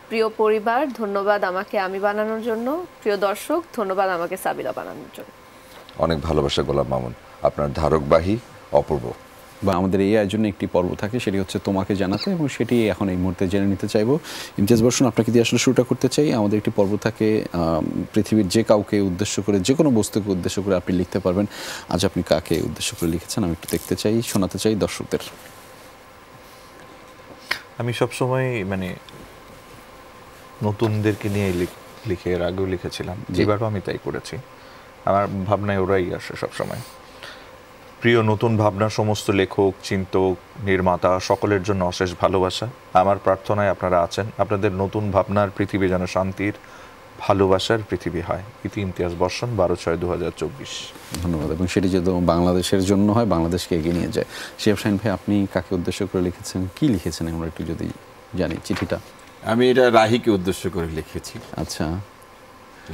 প্রিয় পরিবার, ধন্যবাদ আমাকে আমি বানানোর জন্য। প্রিয় দর্শক, ধন্যবাদ আমাকে সাবিলা বানানোর জন্য। অনেক ভালোবাসা গোলাম মামুন। আপনার ধারকবাহী অপূর্ব। বা আমাদের এই আয়োজনে একটি পর্ব থাকে, সেটি হচ্ছে তোমাকে জানাতে, এবং সেটি এখন এই মুহূর্তে জেনে নিতে চাইবো। ইমতিয়াজ বর্ষণ, আপনাকে দিয়ে আসলে শুরুটা করতে চাই। আমাদের একটি পর্ব থাকে, পৃথিবীর যে কাউকে উদ্দেশ্য করে, যে কোনো বস্তুকে উদ্দেশ্য করে আপনি লিখতে পারবেন। আজ আপনি কাকে উদ্দেশ্য করে লিখেছেন আমি একটু দেখতে চাই, শোনাতে চাই দর্শকদের। আমি সবসময় মানে নতুনদেরকে নিয়ে লিখে, এর আগেও লিখেছিলাম, এবারও আমি তাই করেছি। আমার ভাবনায় ওরাই আসে সবসময়। প্রিয় নতুন ভাবনা সমস্ত লেখক, চিন্তক, নির্মাতা সকলের জন্য অশেষ ভালোবাসা। আমার প্রার্থনায় আপনারা আছেন। আপনাদের নতুন ভাবনার পৃথিবী যেন শান্তির, ভালোবাসার পৃথিবী হয়। ইতি ইমতিয়াজ বর্ষণ, 12/6/2024। ধন্যবাদ। এবং সেটি যদি বাংলাদেশের জন্য হয়, বাংলাদেশকে এগিয়ে নিয়ে যায়। শিহাব শাহীন ভাই, আপনি কাকে উদ্দেশ্য করে লিখেছেন, কি লিখেছেন আমরা একটু যদি জানি চিঠিটা? আমি এটা রাহিকে উদ্দেশ্য করে লিখেছি। আচ্ছা,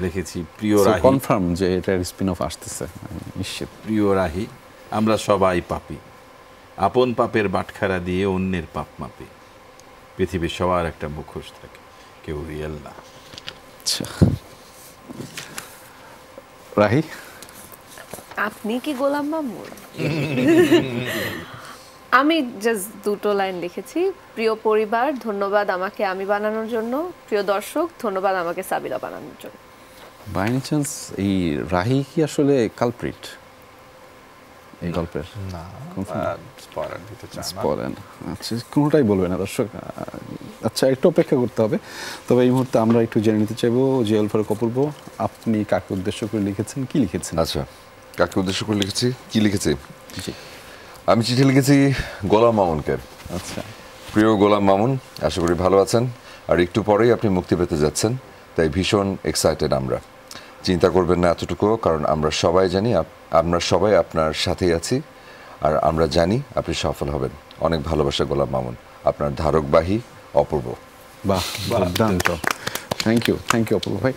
লিখেছি প্রিয় রাহি। কনফার্ম যে এটার স্পিন অফ আসতেছে নিশ্চিত। প্রিয় রাহি, আমরা সবাই পাপী, আপন পাপের বাটখারা দিয়ে অন্যের পাপ মাপে। পৃথিবীর সবার একটা মুখোশ থাকে, কেউ রিয়েল না। আচ্ছা, রাহি আপনি কি গোলাম মামুন? আমি জাস্ট দুটো লাইন লিখেছি। প্রিয় পরিবার, ধন্যবাদ আমাকে আমি বানানোর জন্য। প্রিয় দর্শক, ধন্যবাদ আমাকে সাবিলা বানানোর জন্য। বাই এনি চান্স এই রাহি কি আসলে কালপ্রিট এই গল্পের? না, স্পয়লার দিতে চাই না। বলেন, আচ্ছা, কোনোটাই বলবে না দর্শক। আচ্ছা, একটু অপেক্ষা করতে হবে। তবে এই মুহূর্তে আমরা একটু জেনে নিতে চাইবো, জিয়াউল ফারুক অপূর্ব, আপনি কাকে উদ্দেশ্য করে লিখেছেন, কি লিখেছেন? আচ্ছা, কাকে উদ্দেশ্য করে লিখেছি, কি লিখেছি? জি, আমি চিঠি লিখেছি গোলাম মামুনকে। আচ্ছা, প্রিয় গোলাম মামুন, আশা করি ভালো আছেন। আর একটু পরেই আপনি মুক্তি পেতে যাচ্ছেন, তাই ভীষণ এক্সাইটেড আমরা। চিন্তা করবেন না এতটুকু, কারণ আমরা সবাই জানি আমরা সবাই আপনার সাথেই আছি, আর আমরা জানি আপনি সফল হবেন। অনেক ভালোবাসা গোলাম মামুন। আপনার ধারকবাহী অপূর্ব। বাহ, দুর্দান্ত। থ্যাংক ইউ অপূর্ব ভাই।